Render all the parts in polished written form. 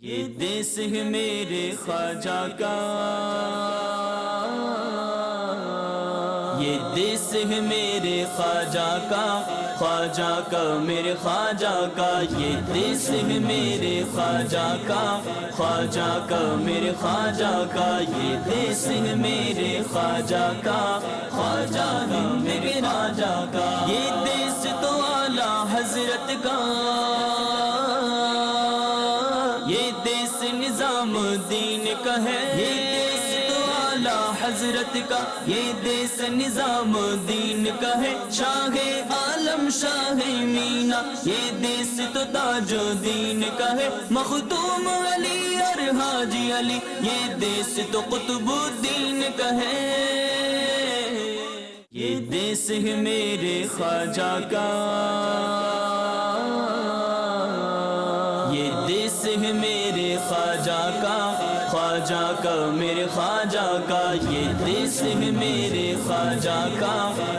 یہ دیس ہے میرے خواجہ کا، یہ دیس ہے میرے خواجہ کا، خواجہ کا میرے خواجہ کا، یہ دیس ہے میرے خواجہ کا، خواجہ کا میرے خواجہ کا، یہ دیس ہے میرے خواجہ کا، خواجہ کا میرے خواجہ کا، یہ دیس تو اعلیٰ حضرت کا، یہ دیس نظام دین کا ہے، یہ دیس تو اعلیٰ حضرت کا، یہ دیس نظام دین کا ہے، شاہ عالم شاہ مینا، یہ دیس تو تاج دین کا ہے، مخدوم علی اور حاجی علی، یہ دیس تو قطب الدین کا ہے، یہ دیس ہے میرے خواجہ کا، یہ دیس ہے میرے خواجہ کا، خواجہ کا میرے خواجہ کا، یہ دیس ہے میرے خواجہ کا،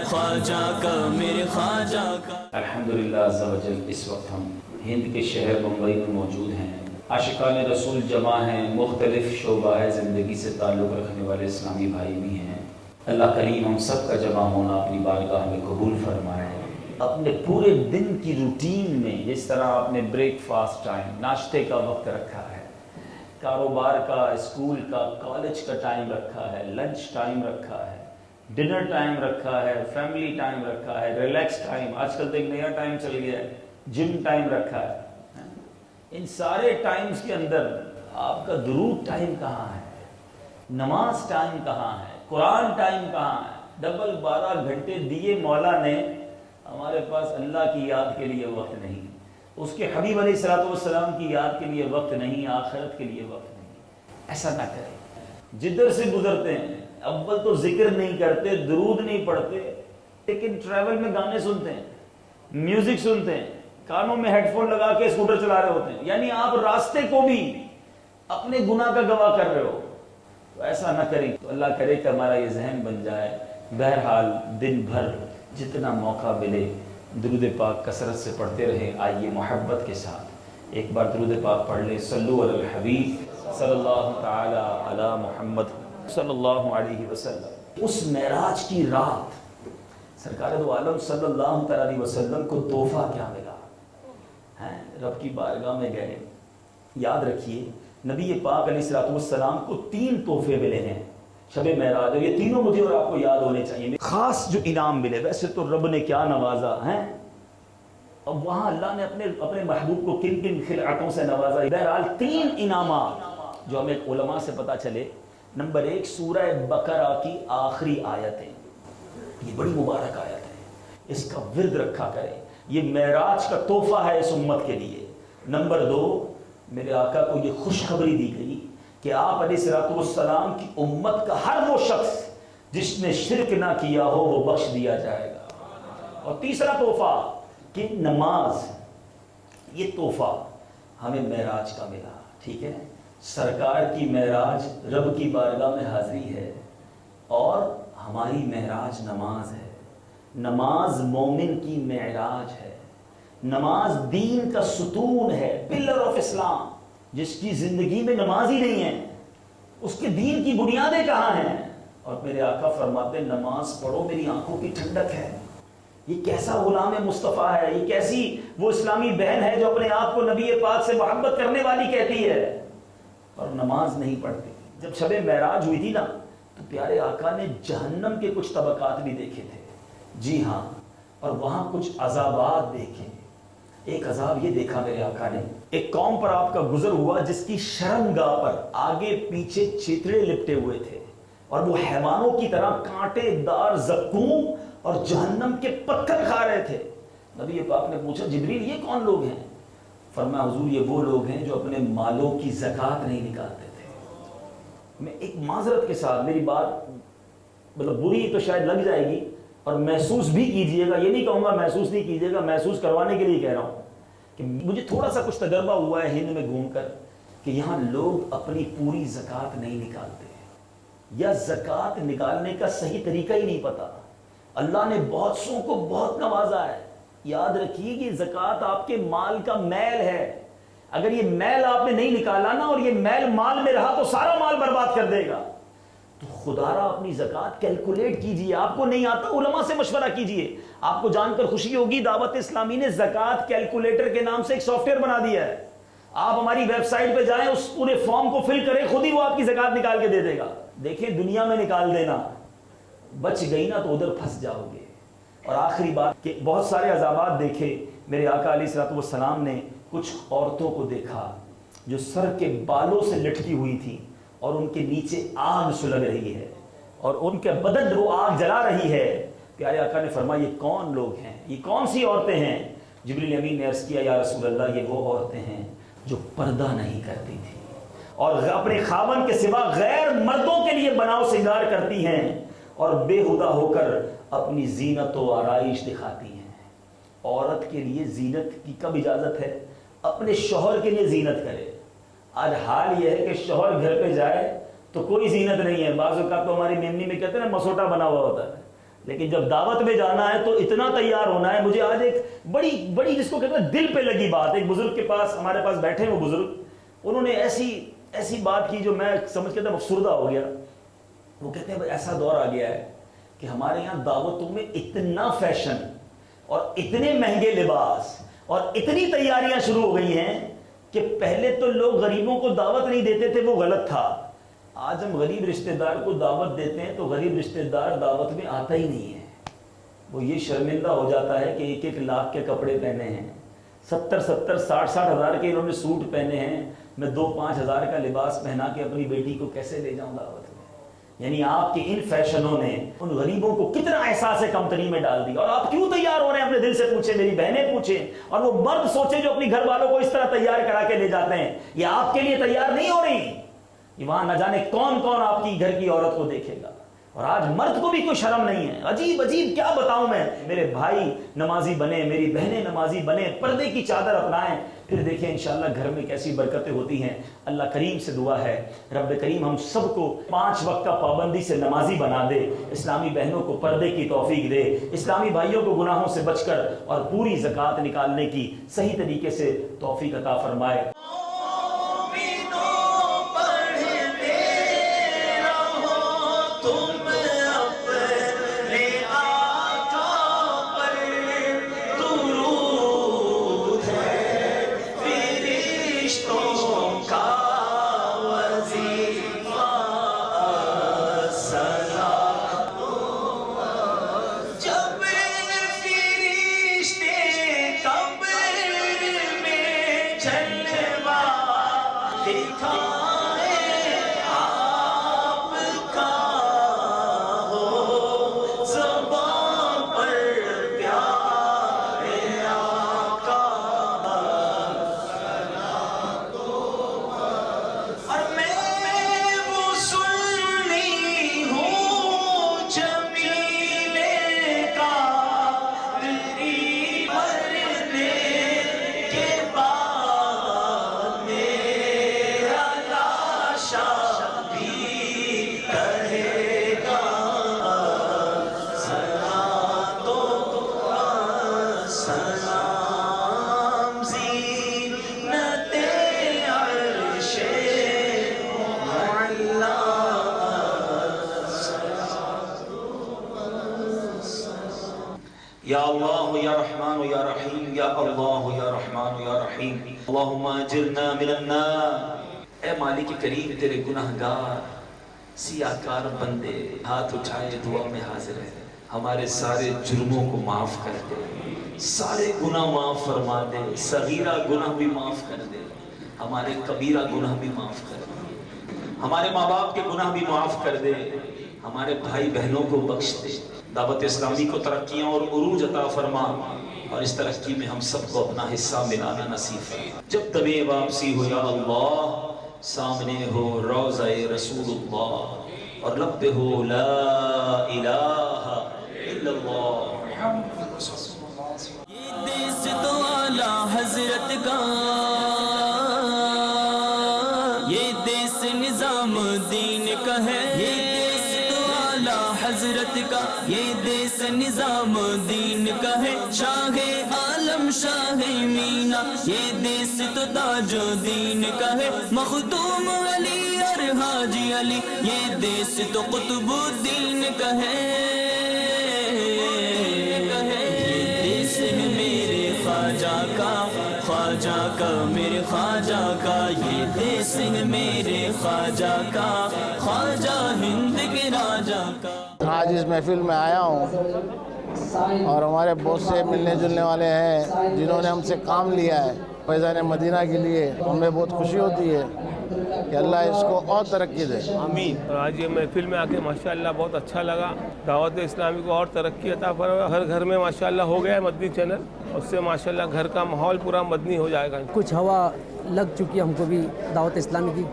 خواجہ کا میرے خواجہ کا۔ الحمدللہ عز و جل اس وقت ہم ہند کے شہر بمبئی میں موجود ہیں، عاشقان رسول جمع ہیں، مختلف شعبہ زندگی سے تعلق رکھنے والے اسلامی بھائی بھی ہیں۔ اللہ کریم ہم سب کا جمع ہونا اپنی بارگاہ میں قبول فرمائے۔ اپنے پورے دن کی روٹین میں جس طرح آپ نے بریک فاسٹ ٹائم، ناشتے کا وقت رکھا ہے، کاروبار کا، اسکول کا، کالج کا ٹائم رکھا ہے، لنچ ٹائم رکھا ہے، ڈنر ٹائم رکھا ہے، فیملی ٹائم رکھا ہے، ریلیکس ٹائم، آج کل تو ایک نیا ٹائم چل گیا ہے، جم ٹائم رکھا ہے، ان سارے ٹائمز کے اندر آپ کا درود ٹائم کہاں ہے، نماز ٹائم کہاں ہے، قرآن ٹائم کہاں ہے؟ ڈبل 12 گھنٹے دیے مولا نے، ہمارے پاس اللہ کی یاد کے لیے وقت نہیں، اس کے حبیب علیہ السلام کی یاد کے لیے وقت نہیں، آخرت کے لیے وقت نہیں۔ ایسا نہ کریں، جدھر سے گزرتے ہیں اول تو ذکر نہیں کرتے، درود نہیں پڑھتے، لیکن ٹریول میں گانے سنتے ہیں، میوزک سنتے ہیں، کانوں میں ہیڈ فون لگا کے اسکوٹر چلا رہے ہوتے ہیں، یعنی آپ راستے کو بھی اپنے گناہ کا گواہ کر رہے ہو، تو ایسا نہ کریں۔ تو اللہ کرے کہ ہمارا یہ ذہن بن جائے، بہرحال دن بھر جتنا موقع ملے درود پاک کثرت سے پڑھتے رہیں۔ آئیے محبت کے ساتھ ایک بار درود پاک پڑھ لیں، صلو علی الحبیب صلی اللہ تعالی علی محمد صلی اللہ علیہ وسلم۔ اس معراج کی رات سرکار دو عالم صلی اللہ تعالی علیہ وسلم کو تحفہ کیا ملا ہے؟ رب کی بارگاہ میں گئے، یاد رکھیے نبی پاک علیہ السلام کو 3 تحفے ملے ہیں شب معراج، اور یہ تینوں مجھے اور آپ کو یاد ہونے چاہیے۔ خاص جو انعام ملے، ویسے تو رب نے کیا نوازا ہے، اب وہاں اللہ نے اپنے محبوب کو کن کن خلعتوں سے نوازا۔ بہرحال 3 انعامات جو ہمیں علماء سے پتہ چلے۔ نمبر 1 سورہ بقرہ کی آخری آیتیں، یہ بڑی مبارک آیت ہے، اس کا ورد رکھا کریں، یہ معراج کا تحفہ ہے اس امت کے لیے۔ نمبر 2 میرے آقا کو یہ خوشخبری دی گئی کہ آپ علیہ السلام کی امت کا ہر وہ شخص جس نے شرک نہ کیا ہو وہ بخش دیا جائے گا۔ اور تیسرا تحفہ کہ نماز، یہ تحفہ ہمیں معراج کا ملا، ٹھیک ہے؟ سرکار کی معراج رب کی بارگاہ میں حاضری ہے، اور ہماری معراج نماز ہے۔ نماز مومن کی معراج ہے، نماز دین کا ستون ہے، پلر آف اسلام۔ جس کی زندگی میں نماز ہی نہیں ہے اس کے دین کی بنیادیں کہاں ہیں؟ اور میرے آقا فرماتے ہیں نماز پڑھو میری آنکھوں کی ٹھنڈک ہے۔ یہ کیسا غلام مصطفیٰ ہے، یہ کیسی وہ اسلامی بہن ہے جو اپنے آپ کو نبی پاک سے محبت کرنے والی کہتی ہے اور نماز نہیں پڑھتی۔ جب شب معراج ہوئی تھی نا تو پیارے آقا نے جہنم کے کچھ طبقات بھی دیکھے تھے، جی ہاں، اور وہاں کچھ عذابات دیکھے۔ ایک عذاب یہ دیکھا میرے آقا نے، ایک قوم پر آپ کا گزر ہوا جس کی شرمگاہ پر آگے پیچھے چیتڑے لپٹے ہوئے تھے، اور وہ حیوانوں کی طرح کانٹے دار زقوم اور جہنم کے پتھر کھا رہے تھے۔ نبی پاک نے پوچھا جبریل یہ کون لوگ ہیں؟ فرمایا حضور یہ وہ لوگ ہیں جو اپنے مالوں کی زکوٰۃ نہیں نکالتے تھے۔ میں ایک معذرت کے ساتھ، میری بات مطلب بری تو شاید لگ جائے گی، اور محسوس بھی کیجئے گا، یہ نہیں کہوں گا محسوس نہیں کیجئے گا، محسوس کروانے کے لیے کہہ رہا ہوں کہ مجھے تھوڑا سا کچھ تجربہ ہوا ہے ہند میں گھوم کر کہ یہاں لوگ اپنی پوری زکوٰۃ نہیں نکالتے، یا زکوٰۃ نکالنے کا صحیح طریقہ ہی نہیں پتا۔ اللہ نے بہت سو کو بہت نوازا ہے، یاد رکھیے کہ زکوٰۃ آپ کے مال کا میل ہے، اگر یہ میل آپ نے نہیں نکالا نا اور یہ میل مال میں رہا تو سارا مال برباد کر دے گا. تو خدا را اپنی زکوٰۃ کیلکولیٹ کیجئے. آپ کو نہیں آتا علماء سے مشورہ کیجئے. آپ کو جان کر خوشی ہوگی دعوت اسلامی نے زکوٰۃ کیلکولیٹر کے نام سے ایک سافٹ ویئر بنا دیا ہے. آپ ہماری ویب سائٹ پہ جائیں, اس پورے فارم کو فل کریں, خود ہی وہ آپ کی زکوٰۃ نکال کے دے دے گا. دیکھیں دنیا میں نکال دینا, بچ گئی نا تو ادھر پھنس جاؤ گے. اور آخری بات کہ بہت سارے عذابات دیکھے میرے آقا علیہ الصلوۃ والسلام نے. کچھ عورتوں کو دیکھا جو سر کے بالوں سے لٹکی ہوئی تھی اور ان کے نیچے آگ سلگ رہی ہے اور ان کے بدن وہ آگ جلا رہی ہے. پیارے آقا نے فرمایا یہ کون لوگ ہیں, یہ کون سی عورتیں ہیں؟ جبریل امین نے عرض کیا یا رسول اللہ یہ وہ عورتیں ہیں جو پردہ نہیں کرتی تھی اور اپنے خاوند کے سوا غیر مردوں کے لیے بناؤ سنگار کرتی ہیں اور بے ہدہ ہو کر اپنی زینت و آرائش دکھاتی ہیں. عورت کے لیے زینت کی کب اجازت ہے؟ اپنے شوہر کے لیے زینت کرے. آج حال یہ ہے کہ شوہر گھر پہ جائے تو کوئی زینت نہیں ہے. بعض اوقات تو ہماری میمنی میں کہتے ہیں نا مسوٹا بنا ہوا ہوتا ہے, لیکن جب دعوت میں جانا ہے تو اتنا تیار ہونا ہے. مجھے آج ایک بڑی جس کو کہتے ہیں دل پہ لگی بات, ایک بزرگ کے پاس ہمارے پاس بیٹھے وہ بزرگ, انہوں نے ایسی بات کی جو میں سمجھ کے افسردہ ہو گیا. وہ کہتے ہیں ایسا دور آ گیا ہے کہ ہمارے یہاں دعوتوں میں اتنا فیشن اور اتنے مہنگے لباس اور اتنی تیاریاں شروع ہو گئی ہیں کہ پہلے تو لوگ غریبوں کو دعوت نہیں دیتے تھے, وہ غلط تھا. آج ہم غریب رشتہ دار کو دعوت دیتے ہیں تو غریب رشتہ دار دعوت میں آتا ہی نہیں ہے. وہ یہ شرمندہ ہو جاتا ہے کہ 1-1 لاکھ کے کپڑے پہنے ہیں, 70-60 ہزار کے انہوں نے سوٹ پہنے ہیں, میں 2-5 ہزار کا لباس پہنا کے اپنی بیٹی کو کیسے لے جاؤں دعوت میں؟ یعنی آپ کے ان فیشنوں نے ان غریبوں کو کتنا احساس کمتری میں ڈال دیا. اور آپ کیوں تیار ہو رہے ہیں اپنے دل سے پوچھیں, میری بہنیں پوچھیں, اور وہ مرد سوچیں جو اپنی گھر والوں کو اس طرح تیار کرا کے لے جاتے ہیں. یہ آپ کے لیے تیار نہیں ہو رہی, یہ وہاں نہ جانے کون کون آپ کی گھر کی عورت کو دیکھے گا. اور آج مرد کو بھی کوئی شرم نہیں ہے. عجیب کیا بتاؤں میں. میرے بھائی نمازی بنے, میری بہنیں نمازی بنے, پردے کی چادر اپنائیں, پھر دیکھیں انشاءاللہ گھر میں کیسی برکتیں ہوتی ہیں. اللہ کریم سے دعا ہے رب کریم ہم سب کو 5 وقت کا پابندی سے نمازی بنا دے, اسلامی بہنوں کو پردے کی توفیق دے, اسلامی بھائیوں کو گناہوں سے بچ کر اور پوری زکوٰۃ نکالنے کی صحیح طریقے سے توفیق عطا فرمائے. یا اللہ یا رحمان یا رحیم, یا اللہ یا رحمان یا رحیم, اللہم اجرنا من النار. اے مالک کریم تیرے گناہگار سیاہکار بندے ہاتھ اٹھائے دعا میں حاضر ہے. ہمارے سارے جرموں کو معاف کر دے, سارے گناہ معاف فرما دے, صغیرہ گناہ بھی معاف کر دے, ہمارے کبیرہ گناہ بھی معاف کر دے, ہمارے ماں باپ کے گناہ بھی معاف کر دے, ہمارے بھائی بہنوں کو بخش دے. دعوت اسلامی کو ترقیاں اور عروج عطا فرما, اور اس ترقی میں ہم سب کو اپنا حصہ ملانا نصیب فرما. جب تبھی واپسی ہو یا اللہ سامنے ہو روضہ رسول اللہ اور لب پہ ہو لا الہ الا اللہ. یہ دیس تو اعلیٰ حضرت کا, یہ دیس نظام دین کا ہے. یہ دیس تو اعلیٰ حضرت کا یہ دیس نظام دین کا ہے شاہ عالم شاہ مینا یہ دیس تو تاج و دین کا ہے مخدوم علی اور حاجی علی یہ دیس تو قطب الدین کا ہے یہ دیس ہے میرے خواجہ کا میرے خواجہ کا یہ دیس ہے میرے خواجہ کا خواجہ ہند کے راجہ کا. آج اس محفل میں آیا ہوں اور ہمارے بہت سے ملنے جلنے والے ہیں جنہوں نے ہم سے کام لیا ہے فیضان مدینہ کے لیے. ہمیں بہت خوشی ہوتی ہے کہ اللہ اس کو اور ترقی دے. آمین. اور آج یہ محفل میں آ کے ماشاءاللہ بہت اچھا لگا. دعوت اسلامی کو اور ترقی عطا فرمائے. ہر گھر میں ماشاءاللہ ہو گیا ہے مدنی چینل. اس سے ماشاءاللہ گھر کا ماحول پورا مدنی ہو جائے گا. کچھ ہوا لگ چکی ہے ہم کو بھی دعوت اسلامی کی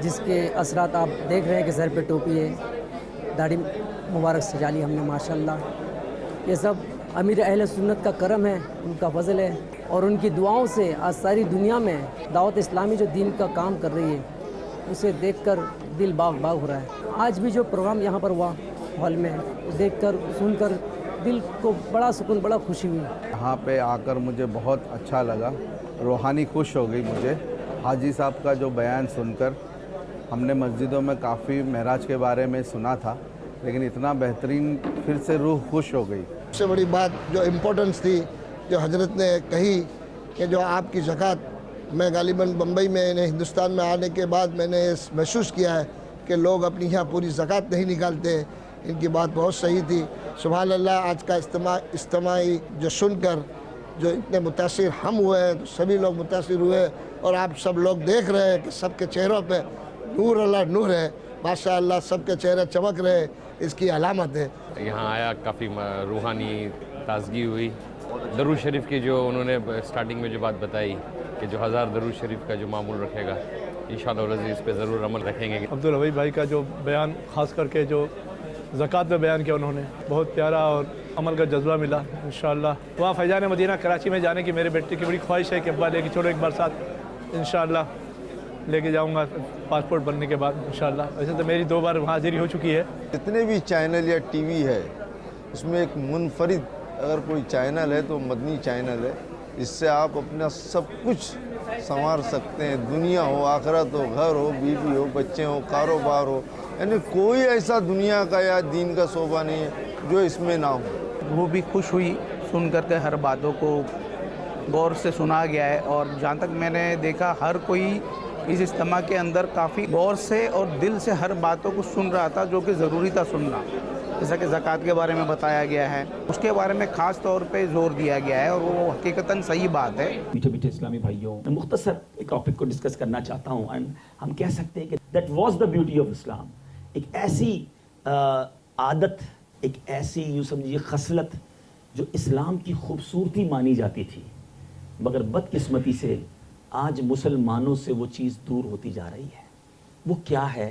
جس کے اثرات آپ دیکھ رہے ہیں کہ سر پہ ٹوپی ہے داڑھی مبارک سجا لی ہم نے ماشاءاللہ. یہ سب امیر اہل سنت کا کرم ہے ان کا فضل ہے اور ان کی دعاؤں سے آج ساری دنیا میں دعوت اسلامی جو دین کا کام کر رہی ہے اسے دیکھ کر دل باغ باغ ہو رہا ہے. آج بھی جو پروگرام یہاں پر ہوا ہال میں دیکھ کر سن کر دل کو بڑا سکون بڑا خوشی ہوئی. یہاں پہ آ کر مجھے بہت اچھا لگا. روحانی خوش ہو گئی مجھے حاجی صاحب کا جو بیان سن کر. ہم نے مسجدوں میں کافی معراج کے بارے میں سنا تھا لیکن اتنا بہترین پھر سے روح خوش ہو گئی. سب سے بڑی بات جو امپورٹنس تھی جو حضرت نے کہی کہ جو آپ کی زکوٰۃ میں غالباً بمبئی میں ہندوستان میں آنے کے بعد میں نے محسوس کیا ہے کہ لوگ اپنی یہاں پوری زکوٰۃ نہیں نکالتے. ان کی بات بہت صحیح تھی. سبحان اللہ. آج کا اجتماعی جو سن کر جو اتنے متاثر ہم ہوئے ہیں تو سبھی لوگ متاثر ہوئے اور آپ سب لوگ دیکھ رہے ہیں کہ سب کے چہروں پہ نور اللہ نور ہے ماشاء اللہ. سب کے چہرے چمک رہے اس کی علامت ہے. یہاں آیا کافی روحانی تازگی ہوئی. درود شریف کی جو انہوں نے سٹارٹنگ میں جو بات بتائی کہ جو 1000 درود شریف کا جو معمول رکھے گا انشاءاللہ العزیز اس پہ ضرور عمل رکھیں گے. عبدالحوی بھائی کا جو بیان خاص کر کے جو زکوٰۃ میں بیان کیا انہوں نے بہت پیارا اور عمل کا جذبہ ملا. انشاءاللہ وہاں فیضان مدینہ کراچی میں جانے کی میرے بیٹے کی بڑی خواہش ہے کہ ابا لے کے چھوڑو ایک بار ساتھ. انشاءاللہ لے کے جاؤں گا پاسپورٹ بننے کے بعد انشاءاللہ. ویسے تو میری 2 بار حاضری ہو چکی ہے. جتنے بھی چینل یا ٹی وی ہے اس میں ایک منفرد اگر کوئی چینل ہے تو مدنی چینل ہے. اس سے آپ اپنا سب کچھ سنوار سکتے ہیں. دنیا ہو آخرت ہو گھر ہو بیوی ہو بچے ہو کاروبار ہو یعنی کوئی ایسا دنیا کا یا دین کا شعبہ نہیں ہے جو اس میں نہ ہو. وہ بھی خوش ہوئی سن کر کے ہر باتوں کو غور سے سنا گیا ہے اور جہاں تک میں نے دیکھا ہر کوئی اس اجتماع کے اندر کافی غور سے اور دل سے ہر باتوں کو سن رہا تھا جو کہ ضروری تھا سننا. جیسا کہ زکوٰۃ کے بارے میں بتایا گیا ہے اس کے بارے میں خاص طور پہ زور دیا گیا ہے اور وہ حقیقتاً صحیح بات ہے. میٹھے میٹھے اسلامی بھائیوں میں مختصر ایک ٹاپک کو ڈسکس کرنا چاہتا ہوں اینڈ ہم کہہ سکتے ہیں کہ that was the beauty of Islam. ایک ایسی عادت ایک ایسی یوں سمجھیے خصلت جو اسلام کی خوبصورتی مانی جاتی تھی مگر بدقسمتی سے آج مسلمانوں سے وہ چیز دور ہوتی جا رہی ہے. وہ کیا ہے؟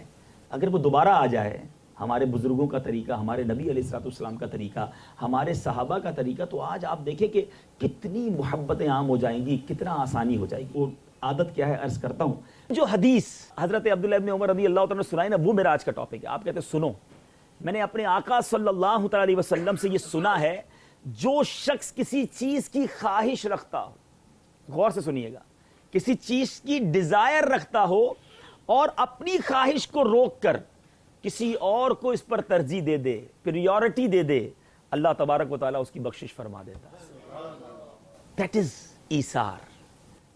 اگر وہ دوبارہ آ جائے ہمارے بزرگوں کا طریقہ ہمارے نبی علیہ السلام کا طریقہ ہمارے صحابہ کا طریقہ تو آج آپ دیکھیں کہ کتنی محبتیں عام ہو جائیں گی کتنا آسانی ہو جائے گی. وہ عادت کیا ہے عرض کرتا ہوں. جو حدیث حضرت عبداللہ ابن عمر رضی اللہ تعالیٰ نے سنائی نا وہ میرا آج کا ٹاپک ہے. آپ کہتے ہیں سنو میں نے اپنے آقا صلی اللہ تعالیٰ علیہ وسلم سے یہ سنا ہے جو شخص کسی چیز کی خواہش رکھتا ہو غور سے سنیے گا کسی چیز کی ڈیزائر رکھتا ہو اور اپنی خواہش کو روک کر کسی اور کو اس پر ترجیح دے دے پریورٹی دے دے اللہ تبارک و تعالیٰ اس کی بخشش فرما دیتا ہے. دیٹ از ایثار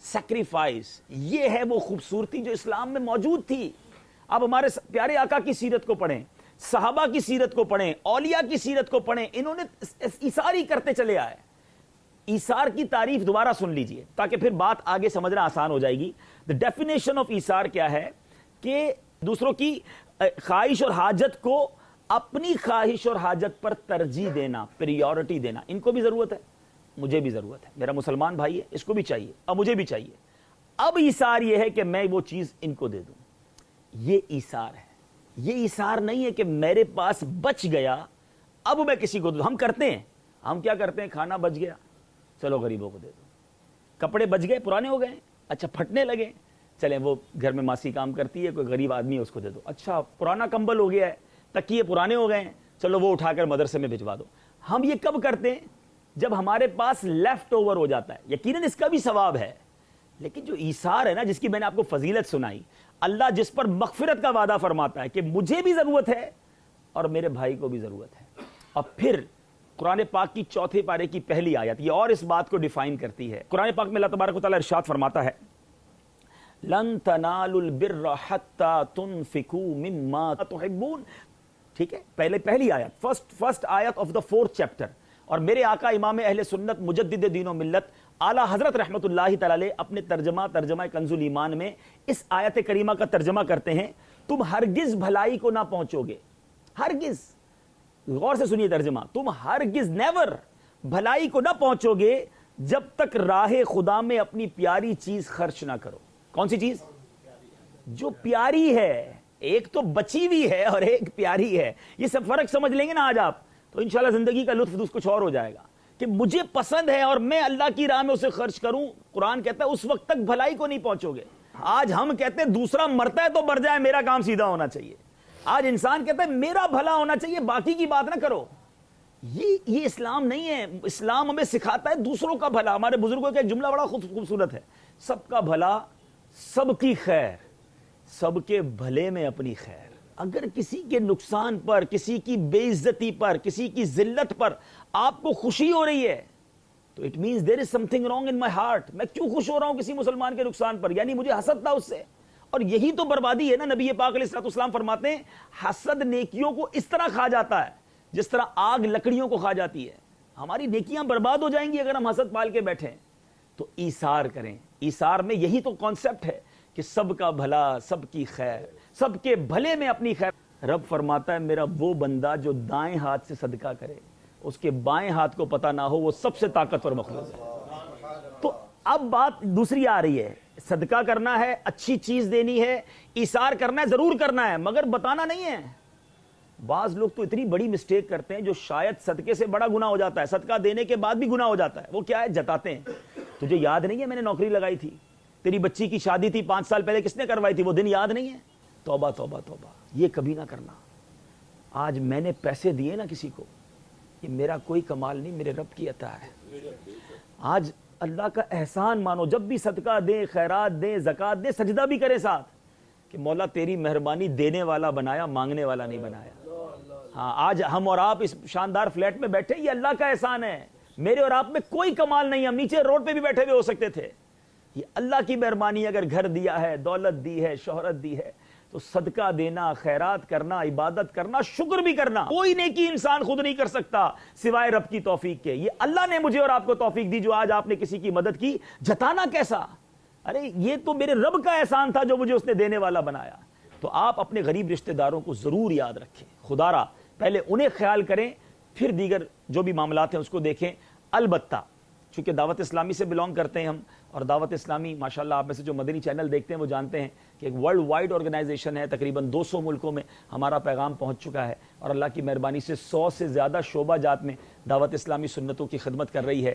سیکریفائس. یہ ہے وہ خوبصورتی جو اسلام میں موجود تھی. اب ہمارے پیارے آقا کی سیرت کو پڑھیں صحابہ کی سیرت کو پڑھیں اولیاء کی سیرت کو پڑھیں انہوں نے ایثار ہی کرتے چلے آئے. ایثار کی تعریف دوبارہ سن لیجئے تاکہ پھر بات آگے سمجھنا آسان ہو جائے گی. the definition of ایثار کیا ہے کہ دوسروں کی خواہش اور حاجت کو اپنی خواہش اور حاجت پر ترجیح دینا پریورٹی دینا. ان کو بھی ضرورت ہے مجھے بھی ضرورت ہے میرا مسلمان بھائی ہے اس کو بھی چاہیے اب مجھے بھی چاہیے. اب ایثار یہ ہے کہ میں وہ چیز ان کو دے دوں. یہ ایثار ہے. یہ ایثار نہیں ہے کہ میرے پاس بچ گیا اب میں کسی کو دوں. ہم کرتے ہیں ہم کیا کرتے ہیں کھانا بچ گیا چلو غریبوں کو دے دو. کپڑے بچ گئے پرانے ہو گئے اچھا پھٹنے لگے چلیں وہ گھر میں ماسی کام کرتی ہے کوئی غریب آدمی ہے اس کو دے دو. اچھا پرانا کمبل ہو گیا ہے تکیے پرانے ہو گئے ہیں, چلو وہ اٹھا کر مدرسے میں بھجوا دو. ہم یہ کب کرتے ہیں؟ جب ہمارے پاس لیفٹ اوور ہو جاتا ہے. یقیناً اس کا بھی ثواب ہے, لیکن جو ایثار ہے نا, جس کی میں نے آپ کو فضیلت سنائی, اللہ جس پر مغفرت کا وعدہ فرماتا ہے کہ مجھے بھی ضرورت ہے اور میرے بھائی کو بھی ضرورت ہے. اور پھر قرآن پاک کی 4 پارے کی پہلی آیت یہ اور اس بات کو ڈیفائن کرتی ہے. قرآن پاک میں اللہ تبارک و تعالیٰ ارشاد فرماتا ہے, لن تنالوا البر حتى تنفقوا مما تحبون. ٹھیک ہے, پہلی آیت, فرسٹ آیت آف دا 4th چیپٹر. اور میرے آقا امام اہل سنت مجدد دین و ملت اعلیٰ حضرت رحمۃ اللہ تعالی اپنے ترجمہ کنز الایمان میں اس آیت کریمہ کا ترجمہ کرتے ہیں, تم ہرگز بھلائی کو نہ پہنچو گے, ہرگز, غور سے سنیے ترجمہ, تم ہرگز نیور بھلائی کو نہ پہنچو گے جب تک راہ خدا میں اپنی پیاری چیز خرچ نہ کرو. کون سی چیز؟ جو پیاری ہے. ایک تو بچی ہوئی ہے اور ایک پیاری ہے. یہ سب فرق سمجھ لیں گے نا آج آپ, تو انشاءاللہ زندگی کا لطف کچھ اور ہو جائے گا کہ مجھے پسند ہے اور میں اللہ کی راہ میں اسے خرچ کروں. قرآن کہتا ہے اس وقت تک بھلائی کو نہیں پہنچو گے. آج ہم کہتے ہیں دوسرا مرتا ہے تو مر جائے, میرا کام سیدھا ہونا چاہیے. آج انسان کہتا ہے میرا بھلا ہونا چاہیے, باقی کی بات نہ کرو. یہ اسلام نہیں ہے. اسلام ہمیں سکھاتا ہے دوسروں کا بھلا. ہمارے بزرگوں کا ایک جملہ بڑا خوبصورت ہے, سب کا بھلا سب کی خیر, سب کے بھلے میں اپنی خیر. اگر کسی کے نقصان پر, کسی کی بے عزتی پر, کسی کی ذلت پر آپ کو خوشی ہو رہی ہے تو it means there is something wrong in my heart. میں کیوں خوش ہو رہا ہوں کسی مسلمان کے نقصان پر؟ یعنی مجھے حسد تھا اس سے. اور یہی تو بربادی ہے نا. نبی پاک علیہ الصلوۃ والسلام فرماتے ہیں حسد نیکیوں کو اس طرح کھا جاتا ہے جس طرح آگ لکڑیوں کو کھا جاتی ہے. ہماری نیکیاں برباد ہو جائیں گی اگر ہم حسد پال کے بیٹھیں. تو ایثار کریں. ایثار میں یہی تو کانسیپٹ ہے کہ سب کا بھلا سب کی خیر, سب کے بھلے میں اپنی خیر. رب فرماتا ہے میرا وہ بندہ جو دائیں ہاتھ سے صدقہ کرے اس کے بائیں ہاتھ کو پتہ نہ ہو وہ سب سے طاقتور مخلوق ہے. تو اب بات دوسری آ رہی ہے, صدقہ کرنا ہے, اچھی چیز دینی ہے, ایثار کرنا ہے, ضرور کرنا ہے, مگر بتانا نہیں ہے. بعض لوگ تو اتنی بڑی مسٹیک کرتے ہیں جو شاید صدقے سے بڑا گناہ ہو جاتا ہے, صدقہ دینے کے بعد بھی گناہ ہو جاتا ہے. وہ کیا ہے؟ جتاتے ہیں تجھے یاد نہیں ہے میں نے نوکری لگائی تھی, تیری بچی کی شادی تھی 5 سال پہلے کس نے کروائی تھی, وہ دن یاد نہیں ہے. توبہ توبہ توبہ, یہ کبھی نہ کرنا. آج میں نے پیسے دیے نا کسی کو, یہ میرا کوئی کمال نہیں, میرے رب کی عطا ہے. آج اللہ کا احسان مانو, جب بھی صدقہ دیں, خیرات دیں, زکوٰۃ دیں, سجدہ بھی کریں ساتھ کہ مولا تیری مہربانی, دینے والا بنایا, مانگنے والا نہیں بنایا. ہاں, آج ہم اور آپ اس شاندار فلیٹ میں بیٹھے, یہ اللہ کا احسان ہے. میرے اور آپ میں کوئی کمال نہیں, ہم نیچے روڈ پہ بھی بیٹھے ہوئے ہو سکتے تھے. یہ اللہ کی مہربانی. اگر گھر دیا ہے, دولت دی ہے, شہرت دی ہے, تو صدقہ دینا, خیرات کرنا, عبادت کرنا, شکر بھی کرنا. کوئی نیکی انسان خود نہیں کر سکتا سوائے رب کی توفیق کے. یہ اللہ نے مجھے اور آپ کو توفیق دی جو آج آپ نے کسی کی مدد کی. جتانا کیسا؟ ارے یہ تو میرے رب کا احسان تھا جو مجھے اس نے دینے والا بنایا. تو آپ اپنے غریب رشتہ داروں کو ضرور یاد رکھیں. خدا را پہلے انہیں خیال کریں, پھر دیگر جو بھی معاملات ہیں اس کو دیکھیں. البتہ چونکہ دعوت اسلامی سے بلونگ کرتے ہیں ہم, اور دعوت اسلامی ماشاءاللہ آپ میں سے جو مدنی چینل دیکھتے ہیں وہ جانتے ہیں کہ ایک ورلڈ وائڈ آرگنائزیشن ہے. تقریباً 200 ملکوں میں ہمارا پیغام پہنچ چکا ہے, اور اللہ کی مہربانی سے 100 سے زیادہ شعبہ جات میں دعوت اسلامی سنتوں کی خدمت کر رہی ہے.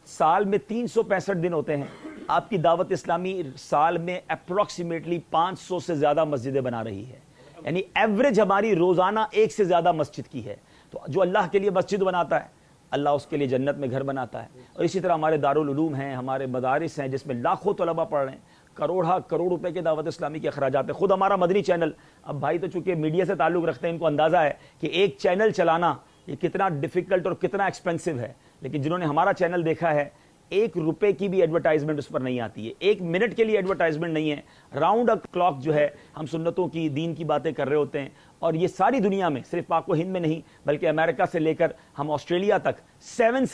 سال میں 365 دن ہوتے ہیں. آپ کی دعوت اسلامی سال میں اپروکسیمیٹلی 500 سے زیادہ مسجدیں بنا رہی ہے. یعنی ایوریج ہماری روزانہ 1 سے زیادہ مسجد کی ہے. تو جو اللہ کے لیے مسجد بناتا ہے اللہ اس کے لیے جنت میں گھر بناتا ہے. اور اسی طرح ہمارے دارالعلوم ہیں, ہمارے مدارس ہیں جس میں لاکھوں طلبہ پڑھ رہے ہیں. کروڑ روپے کے دعوت اسلامی کے اخراجات ہیں. خود ہمارا مدنی چینل, اب بھائی تو چونکہ میڈیا سے تعلق رکھتے ہیں ان کو اندازہ ہے کہ ایک چینل چلانا یہ کتنا ڈیفیکلٹ اور کتنا ایکسپینسو ہے. لیکن جنہوں نے ہمارا چینل دیکھا ہے, 1 روپے کی بھی ایڈورٹائزمنٹ اس پر نہیں آتی ہے, 1 منٹ کے لیے ایڈورٹائزمنٹ نہیں ہے. راؤنڈ اے کلاک جو ہے ہم سنتوں کی, دین کی باتیں کر رہے ہوتے ہیں. اور یہ ساری دنیا میں, صرف پاک و ہند میں نہیں بلکہ امریکہ سے لے کر ہم آسٹریلیا تک 7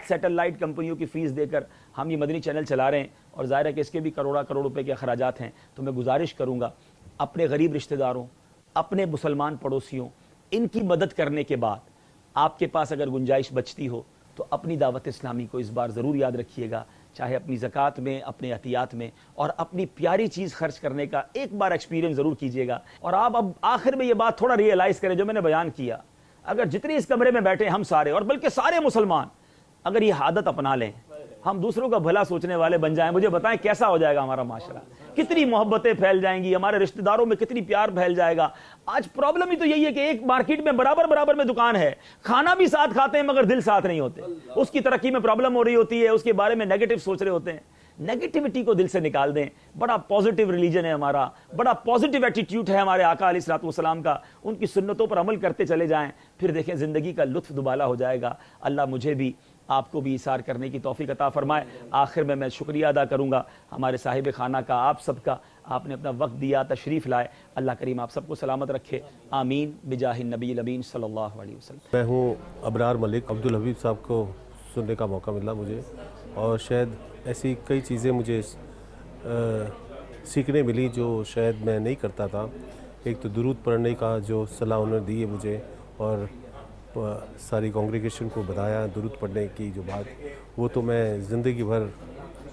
سیٹلائٹ کمپنیوں کی فیس دے کر ہم یہ مدنی چینل چلا رہے ہیں. اور ظاہر ہے کہ اس کے بھی کروڑ روپے کے اخراجات ہیں. تو میں گزارش کروں گا اپنے غریب رشتہ داروں, اپنے مسلمان پڑوسیوں, ان کی مدد کرنے کے بعد آپ کے پاس اگر گنجائش بچتی ہو تو اپنی دعوت اسلامی کو اس بار ضرور یاد رکھیے گا, چاہے اپنی زکوٰۃ میں, اپنے عطیات میں, اور اپنی پیاری چیز خرچ کرنے کا ایک بار ایکسپیرینس ضرور کیجیے گا. اور آپ اب آخر میں یہ بات تھوڑا ریئلائز کریں جو میں نے بیان کیا. اگر جتنے اس کمرے میں بیٹھے ہم سارے, اور بلکہ سارے مسلمان, اگر یہ عادت اپنا لیں ہم دوسروں کا بھلا سوچنے والے بن جائیں. مجھے بتائیں کیسا ہو جائے گا ہمارا معاشرہ, کتنی محبتیں پھیل جائیں گی, ہمارے رشتہ داروں میں کتنی پیار پھیل جائے گا. آج پرابلم ہی تو یہی ہے کہ ایک مارکیٹ میں برابر میں دکان ہے, کھانا بھی ساتھ کھاتے ہیں مگر دل ساتھ نہیں ہوتے. اس کی ترقی میں پرابلم ہو رہی ہوتی ہے, اس کے بارے میں نیگیٹو سوچ رہے ہوتے ہیں. نیگیٹیوٹی کو دل سے نکال دیں. بڑا پازیٹیو ریلیجن ہے ہمارا, بڑا پازیٹیو ایٹیٹیوڈ ہے ہمارے آقا علیہ الصلوۃ والسلام کا. ان کی سنتوں پر عمل کرتے چلے جائیں, پھر دیکھیں زندگی کا لطف دوبالا ہو جائے گا. اللہ مجھے بھی آپ کو بھی اثار کرنے کی توفیق عطا فرمائے. آخر میں شکریہ ادا کروں گا ہمارے صاحب خانہ کا, آپ سب کا. آپ نے اپنا وقت دیا, تشریف لائے. اللہ کریم آپ سب کو سلامت رکھے, آمین بجاہ النبی الامین صلی اللہ علیہ وسلم. میں ہوں ابرار ملک. عبدالحبیب صاحب کو سننے کا موقع ملا مجھے, اور شاید ایسی کئی چیزیں مجھے سیکھنے ملی جو شاید میں نہیں کرتا تھا. ایک تو درود پڑھنے کا جو صلاح انہوں نے دی ہے مجھے, اور ساری کانگریگیشن کو بتایا درود پڑھنے کی جو بات, وہ تو میں زندگی بھر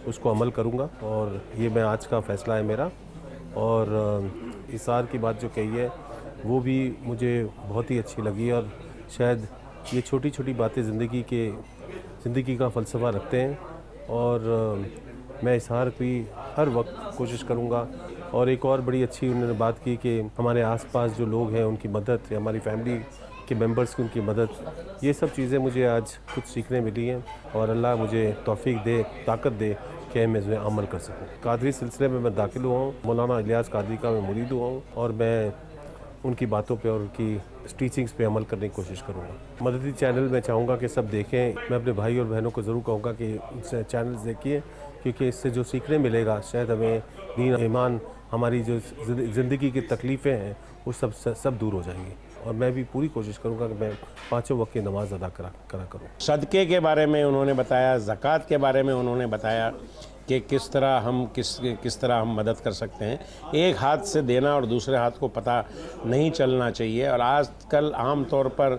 اس کو عمل کروں گا, اور یہ میں آج کا فیصلہ ہے میرا. اور اثار کی بات جو کہی ہے وہ بھی مجھے بہت ہی اچھی لگی, اور شاید یہ چھوٹی چھوٹی باتیں زندگی کا فلسفہ رکھتے ہیں, اور میں اظہار کی ہر وقت کوشش کروں گا. اور ایک اور بڑی اچھی انہوں نے بات کی کہ ہمارے آس پاس جو لوگ ہیں ان کی مدد, ہماری فیملی کے ممبرس کی ان کی مدد, یہ سب چیزیں مجھے آج کچھ سیکھنے ملی ہیں, اور اللہ مجھے توفیق دے, طاقت دے کہ میں اس میں عمل کر سکوں. قادری سلسلے میں داخل ہوا ہوں, مولانا الیاس قادری کا میں مرید ہوا ہوں, اور میں ان کی باتوں پہ اور ان کی ٹیچنگز پہ عمل کرنے کی کوشش کروں گا. مددی چینل میں چاہوں گا کہ سب دیکھیں. میں اپنے بھائی اور بہنوں کو ضرور کہوں گا کہ چینلز دیکھیے, کیونکہ اس سے جو سیکھنے ملے گا شاید ہمیں دین ایمان, ہماری جو زندگی کی تکلیفیں ہیں وہ سب دور ہو جائیں گی. اور میں بھی پوری کوشش کروں گا کہ میں 5 وقت کی نماز ادا کرا کروں. صدقے کے بارے میں انہوں نے بتایا, زکوٰۃ کے بارے میں انہوں نے بتایا کہ کس طرح ہم مدد کر سکتے ہیں. ایک ہاتھ سے دینا اور دوسرے ہاتھ کو پتہ نہیں چلنا چاہیے. اور آج کل عام طور پر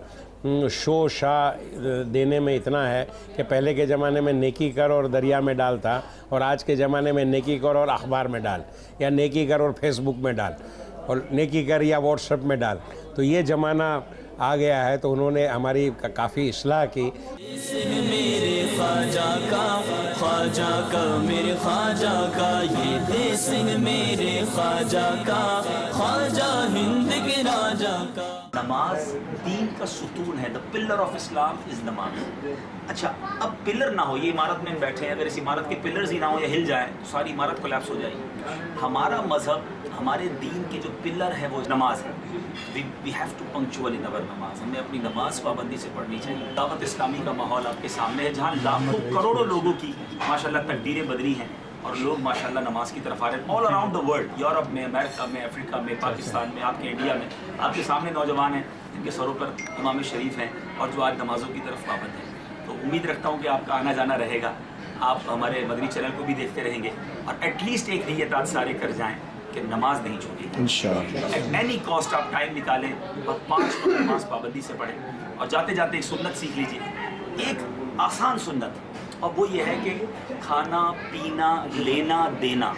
شاہ دینے میں اتنا ہے کہ پہلے کے زمانے میں نیکی کر اور دریا میں ڈال تھا, اور آج کے زمانے میں نیکی کر اور اخبار میں ڈال, یا نیکی کر اور فیس بک میں ڈال, اور نیکی کر یا واٹس ایپ میں ڈال. تو یہ زمانہ آ گیا ہے. تو انہوں نے ہماری کافی اصلاح کی. میرے خواجہ کا میرے خواجہ کا, یہ دے سنگ میرے خواجہ کا, خواجہ ہند کے راجہ کا. نماز دین کا ستون ہے. دا پلر آف اسلام از نماز. اچھا, اب پلر نہ ہو, یہ عمارت میں بیٹھے ہیں, اگر اس عمارت کے پلرز ہی نہ ہو یا ہل جائیں تو ساری عمارت کولیپس ہو جائے گی. ہمارا مذہب, ہمارے دین کے جو پلر ہے وہ نماز ہے. we have to punctual in our نماز. ہمیں اپنی نماز پابندی سے پڑھنی چاہیے. دعوت اسلامی کا ماحول آپ کے سامنے ہے, جہاں لاکھوں کروڑوں لوگوں کی ماشاءاللہ تقدیریں بدلی ہیں, اور لوگ ماشاءاللہ نماز کی طرف آ رہے ہیں all around the world. Europe میں, امریکہ میں, افریقہ میں, پاکستان میں, آپ کے انڈیا میں. آپ کے سامنے نوجوان ہیں جن کے سروں پر امام شریف ہیں, اور جو آج نمازوں کی طرف پابند ہیں. تو امید رکھتا ہوں کہ آپ کا آنا جانا رہے گا. آپ ہمارے مدنی چینل کو بھی دیکھتے رہیں گے, اور ایٹ لیسٹ ایک نیت آج سارے کر جائیں کہ نماز نہیں چھوٹی. انشاءاللہ ایٹ اینی کاسٹ آپ ٹائم نکالیں اور 5 وقت نماز پابندی سے پڑھیں. اور جاتے جاتے ایک سنت سیکھ لیجیے, ایک آسان سنت, اور وہ یہ ہے کہ کھانا پینا لینا دینا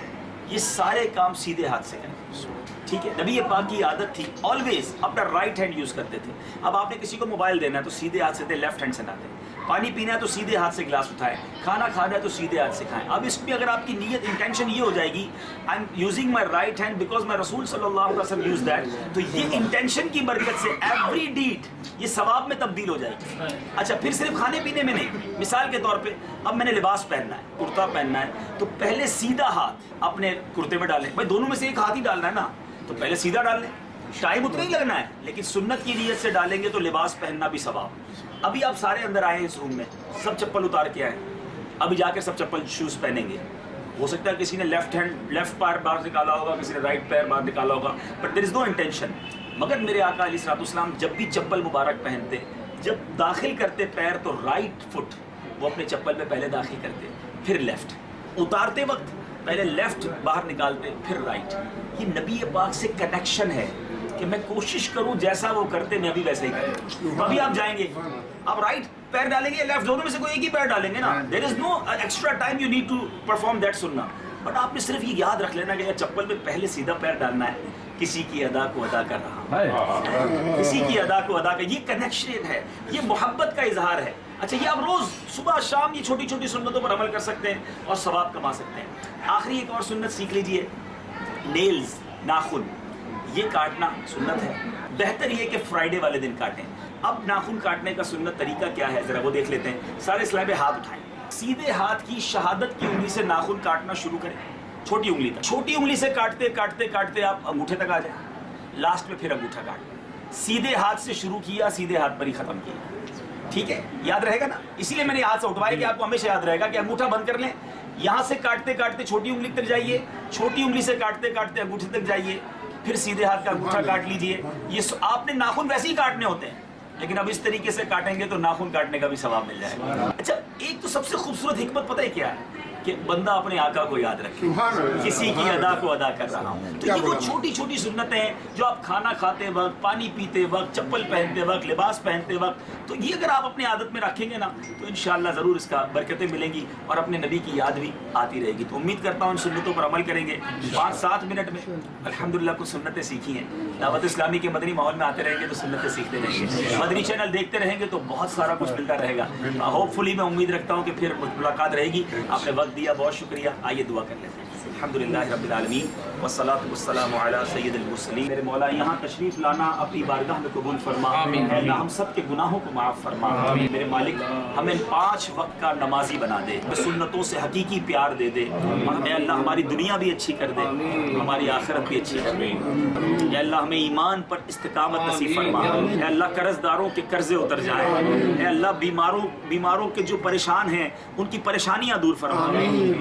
یہ سارے کام سیدھے ہاتھ سے کریں. ٹھیک ہے, نبی پاک کی عادت تھی آلویز اپنا رائٹ ہینڈ یوز کرتے تھے. اب آپ نے کسی کو موبائل دینا ہے تو سیدھے ہاتھ سے دیں, لیفٹ ہینڈ سے نہ دیں. پانی پینا ہے تو سیدھے ہاتھ سے گلاس اٹھائیں. کھانا کھانا ہے تو سیدھے ہاتھ سے کھائیں. اب اس میں اگر آپ کی نیت انٹینشن یہ ہو جائے گی I am using my right hand because my رسول صلی اللہ علیہ وسلم یوز دیٹ, تو یہ انٹینشن کی برکت سے ایوری ڈیڈ یہ ثواب میں تبدیل ہو جائے گی. اچھا, پھر صرف کھانے پینے میں نہیں. مثال کے طور پہ اب میں نے لباس پہننا ہے, کرتا پہننا ہے, تو پہلے سیدھا ہاتھ اپنے کرتے میں ڈالیں. بھائی دونوں میں سے ایک ہاتھ ہی ڈالنا ہے نا, تو پہلے سیدھا ڈال لیں. ٹائم اتنا ہی لگنا ہے, لیکن سنت کی نیت سے ڈالیں گے تو لباس پہننا بھی ثواب. ابھی آپ سارے اندر آئے ہیں اس روم میں, سب چپل اتار کے آئے, ابھی جا کے سب چپل شوز پہنیں گے. ہو سکتا ہے کسی نے لیفٹ پیر باہر نکالا ہوگا, کسی نے رائٹ پیر باہر نکالا ہوگا, but there is know intention. مگر میرے آقا علیہ الصلوۃ والسلام جب بھی چپل مبارک پہنتے, جب داخل کرتے پیر تو رائٹ فٹ وہ اپنے چپل میں پہلے داخل کرتے, پھر لیفٹ. ابھارتے وقت پہلے لیفٹ باہر نکالتے پھر رائٹ. یہ نبی پاک سے کنیکشن ہے کہ میں کوشش کروں جیسا وہ کرتے میں بھی ویسے ہی کروں. ابھی آپ جائیں گے, آپ رائٹ پیر ڈالیں گے, لیفٹ, دونوں میں سے کوئی ایک ہی پیر ڈالیں گے نا. There is no extra time you need to perform that سننا. بٹ آپ نے صرف یہ یاد رکھ لینا کہ چپل میں پہلے سیدھا پیر ڈالنا ہے, کسی کی ادا کو ادا کر رہا ہوں, کسی کی ادا کو ادا کر. یہ کنیکشن ہے, یہ محبت کا اظہار ہے. اچھا یہ آپ روز صبح شام یہ چھوٹی چھوٹی سنتوں پر عمل کر سکتے ہیں اور ثواب کما سکتے ہیں. آخری ایک اور سنت سیکھ لیجئے, نیلز, ناخن, یہ کاٹنا سنت ہے. بہتر یہ کہ فرائیڈے والے دن کاٹیں. اب ناخن کاٹنے کا سنت طریقہ کیا ہے ذرا وہ دیکھ لیتے ہیں. سارے اسلام پہ ہاتھ اٹھائیں, سیدھے ہاتھ کی شہادت کی انگلی سے ناخن کاٹنا شروع کریں, چھوٹی انگلی تک. چھوٹی انگلی سے کاٹتے کاٹتے کاٹتے آپ انگوٹھے تک آ جائیں, لاسٹ میں پھر انگوٹھا کاٹیں. سیدھے ہاتھ سے شروع کیا, سیدھے ہاتھ پر ہی ختم کیا. ٹھیک ہے, یاد رہے گا نا؟ اسی لیے میں نے ہاتھ سے اٹھوایا کہ آپ کو ہمیشہ یاد رہے گا کہ انگوٹھا بند کر لیں, یہاں سے کاٹتے کاٹتے چھوٹی انگلی تک جائیے, چھوٹی انگلی سے کاٹتے کاٹتے انگوٹھے تک جائیے, پھر سیدھے ہاتھ کا انگوٹھا کاٹ لیجئے. یہ آپ نے ناخن ویسے ہی کاٹنے ہوتے ہیں, لیکن اب اس طریقے سے کاٹیں گے تو ناخن کاٹنے کا بھی ثواب مل جائے گا. اچھا ایک تو سب سے خوبصورت حکمت پتہ ہے کیا ہے, کہ بندہ اپنے آقا کو یاد رکھے, کسی کی ادا کو ادا کر رہا ہوں. تو یہ وہ چھوٹی چھوٹی سنتیں ہیں جو آپ کھانا کھاتے وقت, پانی پیتے وقت, چپل پہنتے وقت, لباس پہنتے وقت, تو یہ اگر آپ اپنی عادت میں رکھیں گے نا تو انشاءاللہ ضرور اس کا برکتیں ملیں گی اور اپنے نبی کی یاد بھی آتی رہے گی. تو امید کرتا ہوں ان سنتوں پر عمل کریں گے. 5-7 منٹ میں الحمدللہ کچھ سنتیں سیکھی ہیں. دعوت اسلامی کے مدنی ماحول میں آتے رہیں گے تو سنتیں سیکھتے رہیں گے. مدنی چینل دیکھتے رہیں گے تو بہت سارا کچھ ملتا رہے گا. ہوپ فلی میں امید رکھتا ہوں کہ پھر ملاقات رہے گی. آپ نے وقت دیا, بہت شکریہ. آئیے دعا کر لیتے ہیں. الحمدللہ رب العالمین والصلاة والسلام علی سید المرسلین. میرے مولا یہاں تشریف لانا اپنی بارگاہ میں قبول فرما. اے اللہ ہم سب کے گناہوں کو معاف فرما. میرے مالک ہمیں 5 وقت کا نمازی بنا دے, سنتوں سے حقیقی پیار دے دے. اے اللہ ہماری دنیا بھی اچھی کر دے, ہماری آخرت بھی اچھی کر دے. اے اللہ ہمیں ایمان پر استقامت نصیب فرما. اے اللہ قرض داروں کے قرضے اتر جائیں. اے اللہ بیماروں کے جو پریشان ہیں ان کی پریشانیاں دور فرما.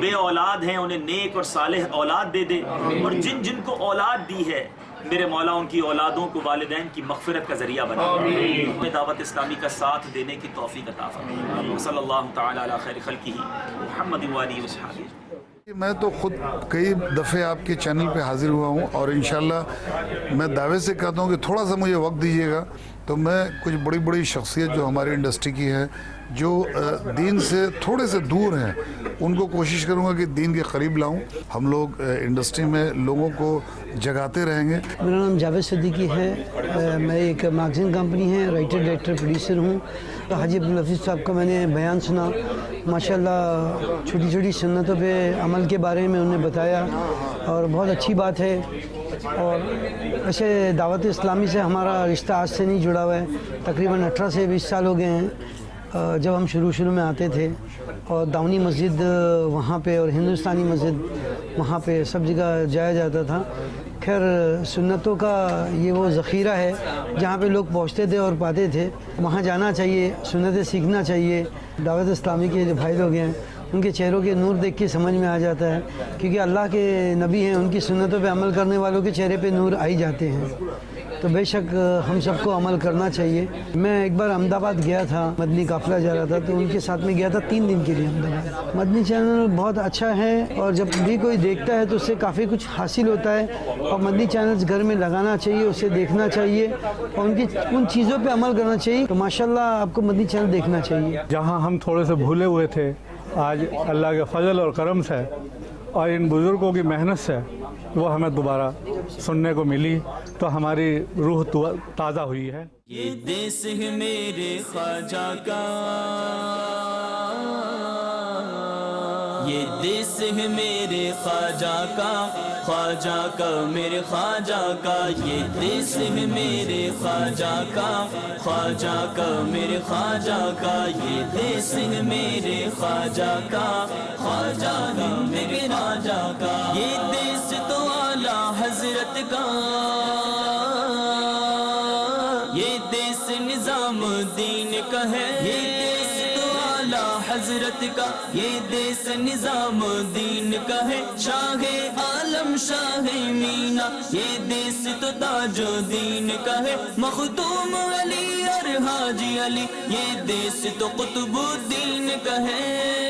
بے اولاد ہیں انہیں نیک اور صالح اولاد دے دے, اور جن جن کو اولاد دی ہے میرے مولا ان کی اولادوں کو والدین کی مغفرت کا ذریعہ بنا. ہمیں دعوت اسلامی کا ساتھ دینے کی توفیق عطا فرما. صلی اللہ تعالی علی خیر خلقہ محمد و آلہ وصحبہ. میں تو خود کئی دفعے آپ کے چینل پہ حاضر ہوا ہوں, اور انشاءاللہ میں دعوے سے کہتا ہوں کہ تھوڑا سا مجھے وقت دیجیے گا تو میں کچھ بڑی بڑی شخصیت جو ہماری انڈسٹری کی ہے, جو دین سے تھوڑے سے دور ہیں, ان کو کوشش کروں گا کہ دین کے قریب لاؤں. ہم لوگ انڈسٹری میں لوگوں کو جگاتے رہیں گے. میرا نام جاوید صدیقی ہے, میں ایک میگزین کمپنی ہے, رائٹر ڈائریکٹر پروڈیوسر ہوں. حاجی عبدالحفیظ صاحب کا میں نے بیان سنا, ماشاءاللہ چھوٹی چھوٹی سنتوں پہ عمل کے بارے میں انہوں نے بتایا, اور بہت اچھی بات ہے. اور ویسے دعوت اسلامی سے ہمارا رشتہ آج سے نہیں جڑا ہوا ہے, تقریباً 18 سے 20 سال ہو گئے ہیں. جب ہم شروع میں آتے تھے, اور داؤنی مسجد وہاں پہ اور ہندوستانی مسجد وہاں پہ سب جگہ جایا جاتا تھا. خیر سنتوں کا یہ وہ ذخیرہ ہے جہاں پہ لوگ پہنچتے تھے اور پاتے تھے. وہاں جانا چاہیے, سنتیں سیکھنا چاہیے. دعوت اسلامی کے جو بھائی لوگ ہیں ان کے چہروں کے نور دیکھ کے سمجھ میں آ جاتا ہے, کیونکہ اللہ کے نبی ہیں, ان کی سنتوں پہ عمل کرنے والوں کے چہرے پہ نور آ ہی جاتے ہیں. تو بے شک ہم سب کو عمل کرنا چاہیے. میں ایک بار احمد آباد گیا تھا, مدنی قافلہ جا رہا تھا, تو ان کے ساتھ میں گیا تھا 3 دن کے لیے احمد آباد. مدنی چینل بہت اچھا ہے, اور جب بھی کوئی دیکھتا ہے تو اس سے کافی کچھ حاصل ہوتا ہے. اور مدنی چینلز گھر میں لگانا چاہیے, اسے دیکھنا چاہیے, اور ان چیزوں پہ عمل کرنا چاہیے. تو ماشاءاللہ آپ کو مدنی چینل دیکھنا چاہیے. جہاں ہم تھوڑے سے بھولے ہوئے تھے, آج اللہ کے فضل اور کرم سے اور ان بزرگوں کی محنت سے وہ ہمیں دوبارہ سننے کو ملی, تو ہماری روح تازہ ہوئی ہے. یہ دیس ہے میرے خواجہ کا, یہ دیس ہے میرے خواجہ کا, خواجہ کا میرے خواجہ کا. یہ دیس ہے میرے خواجہ کا, خواجہ کا میرے خواجہ کا. یہ دیس ہے میرے خواجہ کا, خواجہ کا میرے خواجہ کا. یہ دیس تو اعلیٰ حضرت کا, یہ دیس نظام دین کا ہے. یہ دیس تو اعلیٰ حضرت کا, یہ دیس نظام دین کا ہے. شاہ عالم شاہ مینا, یہ دیس تو تاج دین کا ہے. مخدوم علی اور حاجی علی, یہ دیس تو قطب الدین کا ہے.